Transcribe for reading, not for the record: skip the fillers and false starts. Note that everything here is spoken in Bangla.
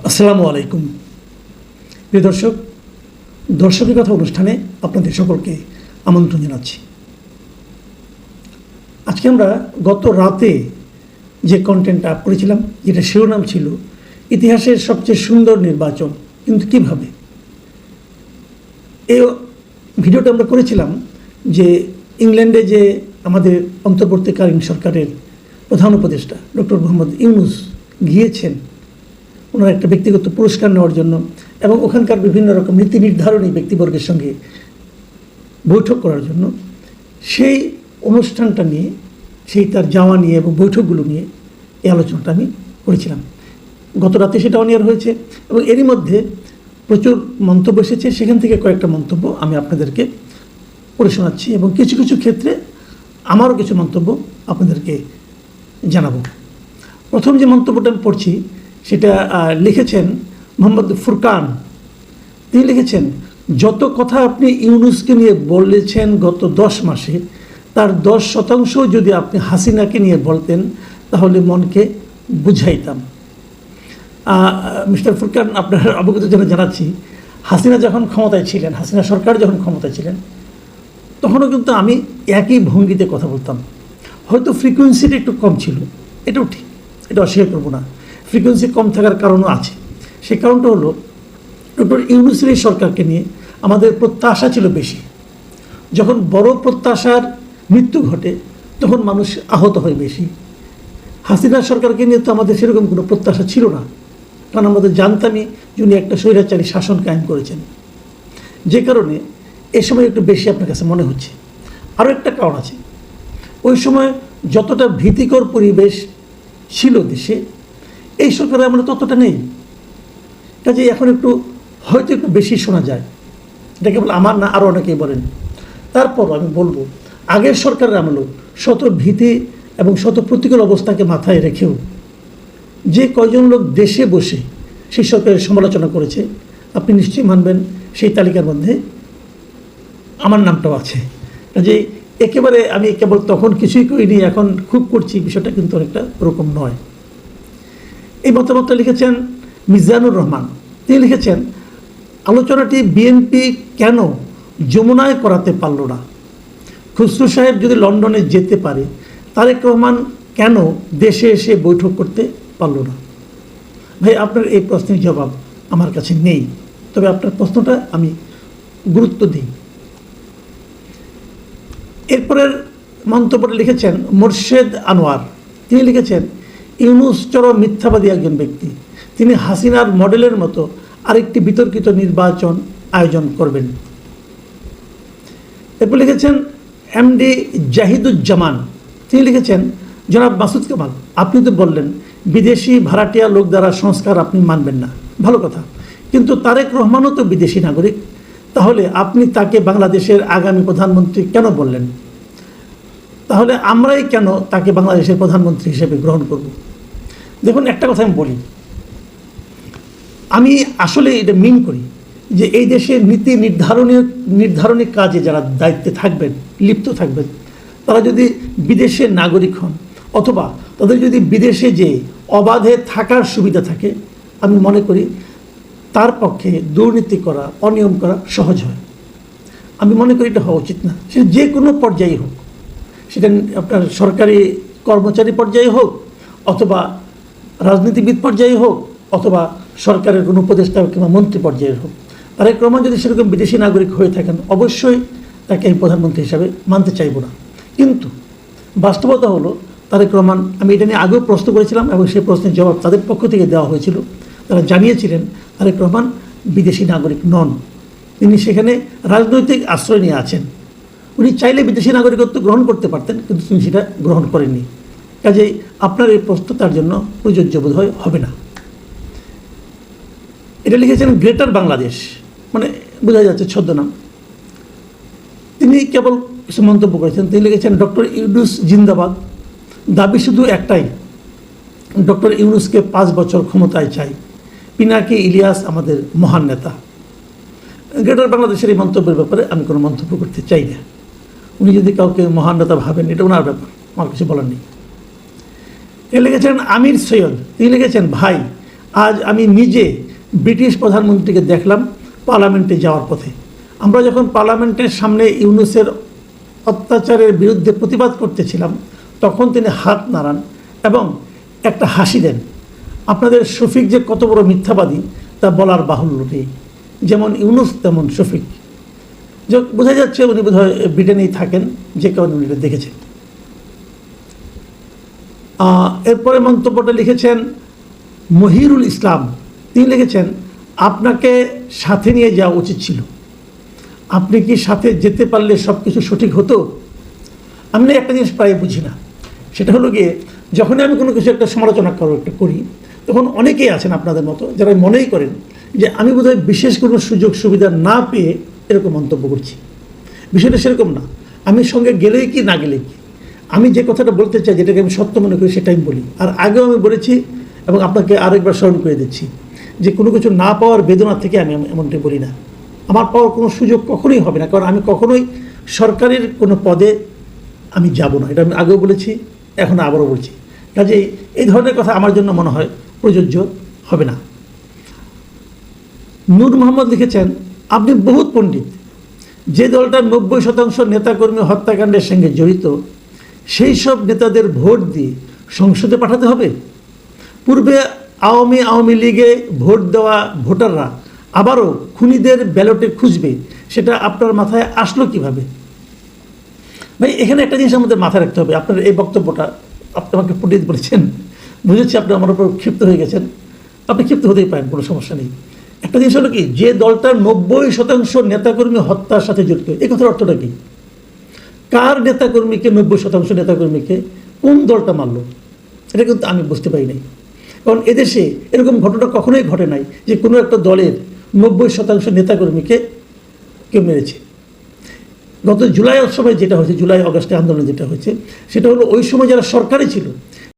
আসসালামু আলাইকুম প্রিয় দর্শক, দর্শকের কথা অনুষ্ঠানে আপনাদের সকলকে আমন্ত্রণ জানাচ্ছি। আজকে আমরা গত রাতে যে কন্টেন্টটা আপ করেছিলাম, যেটা শিরোনাম ছিল ইতিহাসের সবচেয়ে সুন্দর নির্বাচন, কিন্তু কীভাবে। এই ভিডিওটা আমরা করেছিলাম যে ইংল্যান্ডে যে আমাদের অন্তর্বর্তীকালীন সরকারের প্রধান উপদেষ্টা ডক্টর মোহাম্মদ ইউনূস গিয়েছেন ওনার একটা ব্যক্তিগত পুরস্কার নেওয়ার জন্য, এবং ওখানকার বিভিন্ন রকম নীতি নির্ধারণী ব্যক্তিবর্গের সঙ্গে বৈঠক করার জন্য। সেই অনুষ্ঠানটা নিয়ে, সেই তার যাওয়া নিয়ে এবং বৈঠকগুলো নিয়ে এই আলোচনাটা আমি করেছিলাম। গত রাতে সেটা অন এয়ার হয়েছে এবং এরই মধ্যে প্রচুর মন্তব্য এসেছে। সেখান থেকে কয়েকটা মন্তব্য আমি আপনাদেরকে পড়ে শোনাচ্ছি এবং কিছু কিছু ক্ষেত্রে আমারও কিছু মন্তব্য আপনাদেরকে জানাবো। প্রথম যে মন্তব্যটা আমি পড়ছি সেটা লিখেছেন মোহাম্মদ ফুরকান। তিনি লিখেছেন, যত কথা আপনি ইউনূসকে নিয়ে বলেছেন গত 10 মাসে, তার 10% যদি আপনি হাসিনাকে নিয়ে বলতেন তাহলে মনকে বুঝাইতাম। মিস্টার ফুরকান, আপনার অবগতির জন্য জানাচ্ছি, হাসিনা যখন ক্ষমতায় ছিলেন, হাসিনা সরকার যখন ক্ষমতায় ছিলেন, তখনও কিন্তু আমি একই ভঙ্গিতে কথা বলতাম। হয়তো ফ্রিকোয়েন্সিটা একটু কম ছিল, এটাও ঠিক, এটা অস্বীকার করবো না। ফ্রিকোয়েন্সি কম থাকার কারণও আছে। সেই কারণটা হলো ডক্টর ইউনূসের এই সরকারকে নিয়ে আমাদের প্রত্যাশা ছিল বেশি। যখন বড় প্রত্যাশার মৃত্যু ঘটে তখন মানুষ আহত হয় বেশি। হাসিনা সরকারকে নিয়ে তো আমাদের সেরকম কোনো প্রত্যাশা ছিল না, কারণ আমাদের জানতামই যে উনি একটা স্বৈরাচারী শাসন কায়েম করেছেন। যে কারণে এ সময় একটু বেশি আপনার কাছে মনে হচ্ছে। আরও একটা কারণ আছে, ওই সময় যতটা ভীতিকর পরিবেশ ছিল দেশে, এই সরকারের আমরা ততটা নেই। কাজে এখন একটু হয়তো একটু বেশি শোনা যায়। এটা কেবল আমার না, আরও অনেকেই বলেন। তারপর আমি বলবো, আগের সরকারের আমলেও শত ভীতি এবং শত প্রতিকূল অবস্থাকে মাথায় রেখেও যে কয়জন লোক দেশে বসে সেই সরকারের সমালোচনা করেছে, আপনি নিশ্চয়ই মানবেন সেই তালিকার মধ্যে আমার নামটাও আছে। কাজে একেবারে আমি কেবল তখন কিছুই করিনি, এখন খুব করছি, বিষয়টা কিন্তু অনেকটা ওরকম নয়। এই মতামতটা লিখেছেন মিজানুর রহমান। তিনি লিখেছেন, আলোচনাটি বিএনপি কেন যমুনায় করাতে পারল না? খুসরু সাহেব যদি লন্ডনে যেতে পারে, তারেক রহমান কেন দেশে এসে বৈঠক করতে পারল না? ভাই, আপনার এই প্রশ্নের জবাব আমার কাছে নেই, তবে আপনার প্রশ্নটা আমি গুরুত্ব দিই। এরপরের মন্তব্যটা লিখেছেন মোর্শেদ আনোয়ার। তিনি লিখেছেন, ইউনূস চরম মিথ্যাবাদী একজন ব্যক্তি। তিনি হাসিনার মডেলের মতো আরেকটি বিতর্কিত নির্বাচন আয়োজন করবেন। এরপর লিখেছেন এমডি জাহিদুজ্জামান। তিনি লিখেছেন, জনাব মাসুদ কামাল, আপনি তো বললেন বিদেশি ভাড়াটিয়া লোক দ্বারা সংস্কার আপনি মানবেন না, ভালো কথা, কিন্তু তারেক রহমানও তো বিদেশি নাগরিক। তাহলে আপনি তাকে বাংলাদেশের আগামী প্রধানমন্ত্রী কেন বললেন? তাহলে আমরাই কেন তাকে বাংলাদেশের প্রধানমন্ত্রী হিসেবে গ্রহণ করব? দেখুন, একটা কথা আমি বলি, আমি আসলে এটা মিন করি যে এই দেশের নীতি নির্ধারণী কাজে যারা দায়িত্বে থাকবেন, লিপ্ত থাকবেন, তারা যদি বিদেশের নাগরিক হন অথবা তাদের যদি বিদেশে যে অবাধে থাকার সুবিধা থাকে, আমি মনে করি তার পক্ষে দুর্নীতি করা, অনিয়ম করা সহজ হয়। আমি মনে করি এটা হওয়া উচিত না। সে যে কোনো পর্যায়ে হোক, সেটা আপনার সরকারি কর্মচারী পর্যায়ে হোক, অথবা রাজনীতিবিদ পর্যায়ে হোক, অথবা সরকারের কোনো উপদেষ্টা কিংবা মন্ত্রী পর্যায়ে হোক। তারেক রহমান যদি সেরকম বিদেশি নাগরিক হয়ে থাকেন, অবশ্যই তাকে আমি প্রধানমন্ত্রী হিসাবে মানতে চাইব না। কিন্তু বাস্তবতা হলো, তারেক রহমান, আমি এটা নিয়ে আগেও প্রশ্ন করেছিলাম এবং সেই প্রশ্নের জবাব তাদের পক্ষ থেকে দেওয়া হয়েছিল। তারা জানিয়েছিলেন তারেক রহমান বিদেশি নাগরিক নন, তিনি সেখানে রাজনৈতিক আশ্রয় নিয়ে আছেন। উনি চাইলে বিদেশি নাগরিকত্ব গ্রহণ করতে পারতেন, কিন্তু তিনি সেটা গ্রহণ করেননি। কাজেই আপনার এই প্রশ্ন তার জন্য প্রযোজ্য বোধ হবে না। এটা লিখেছেন গ্রেটার বাংলাদেশ, মানে বোঝা যাচ্ছে ছদ্মনাম। তিনি কেবল কিছু মন্তব্য করেছেন। তিনি লিখেছেন, ডক্টর ইউনূস জিন্দাবাদ। দাবি শুধু একটাই, ডক্টর ইউনূসকে 5 বছর ক্ষমতায় চাই। পিনাকি ইলিয়াস আমাদের মহান নেতা। গ্রেটার বাংলাদেশের এই মন্তব্যের ব্যাপারে আমি কোনো মন্তব্য করতে চাই না। উনি যদি কাউকে মহান নেতা ভাবেন, এটা ওনার ব্যাপার, আমার কিছু বলার নেই। এ লিখেছেন আমির সৈয়দ। তিনি লিখেছেন, ভাই, আজ আমি নিজে ব্রিটিশ প্রধানমন্ত্রীকে দেখলাম পার্লামেন্টে যাওয়ার পথে। আমরা যখন পার্লামেন্টের সামনে ইউনূসের অত্যাচারের বিরুদ্ধে প্রতিবাদ করতেছিলাম, তখন তিনি হাত নাড়ান এবং একটা হাসি দেন। আপনাদের শফিক যে কত বড় মিথ্যাবাদী তা বলার বাহুল্য নেই। যেমন ইউনূস তেমন শফিক। যে বোঝা যাচ্ছে উনি বোধহয় ব্রিটেনেই থাকেন, যে কারণে উনি এটা দেখেছেন। এরপরে মন্তব্যটা লিখেছেন মহিরুল ইসলাম। তিনি লিখেছেন, আপনাকে সাথে নিয়ে যাওয়া উচিত ছিল। আপনি কি সাথে যেতে পারলে সব কিছু সঠিক হতো? আমি একটা জিনিস প্রায় বুঝি না, সেটা হলো গিয়ে যখনই আমি কোনো কিছু একটা সমালোচনা করি, তখন অনেকেই আছেন আপনাদের মতো যারা মনেই করেন যে আমি বোধহয় বিশেষ কোনো সুযোগ সুবিধা না পেয়ে এরকম মন্তব্য করছি। বিষয়টা সেরকম না। আমি সঙ্গে গেলেই কি না গেলেই কি, আমি যে কথাটা বলতে চাই, যেটাকে আমি সত্য মনে করি সেটাই বলি। আর আগেও আমি বলেছি এবং আপনাকে আরেকবার স্মরণ করে দিচ্ছি যে কোনো কিছু না পাওয়ার বেদনা থেকে আমি এমনটি বলি না। আমার পাওয়ার কোনো সুযোগ কখনোই হবে না, কারণ আমি কখনোই সরকারের কোনো পদে আমি যাব না। এটা আমি আগেও বলেছি, এখন আবারও বলছি। কাজেই এই ধরনের কথা আমার জন্য মনে হয় প্রযোজ্য হবে না। নূর মোহাম্মদ লিখেছেন, আপনি বহুত পণ্ডিত। যে দলটার 90% নেতাকর্মী হত্যাকাণ্ডের সঙ্গে জড়িত, সেই সব নেতাদের ভোট দিয়ে সংসদে পাঠাতে হবে। পূর্বে আওয়ামী লীগে ভোট দেওয়া ভোটাররা আবারও খুনিদের ব্যালটে খুঁজবে, সেটা আপনার মাথায় আসলো কিভাবে? ভাই, এখানে একটা জিনিস আমাদের মাথায় রাখতে হবে। আপনার এই বক্তব্যটা, আপনি আমাকে পণ্ডিত বলেছেন, বুঝেছি আপনি আমার উপর ক্ষিপ্ত হয়ে গেছেন। আপনি ক্ষিপ্ত হতেই পারেন, কোনো সমস্যা নেই। একটা জিনিস হলো কি, যে দলটার 90% নেতাকর্মী হত্যার সাথে জড়িত, এই কথার অর্থটা কি? কার নেতাকর্মীকে, 90% নেতাকর্মীকে কোন দলটা মারল? এটা কিন্তু আমি বুঝতে পারি নাই। কারণ এদেশে এরকম ঘটনা কখনোই ঘটে নাই যে কোনো একটা দলের 90% নেতাকর্মীকে কেউ মেরেছে। গত জুলাই সময় যেটা হয়েছে, জুলাই অগাস্টে আন্দোলন যেটা হয়েছে, সেটা হলো ওই সময় যারা সরকারে ছিল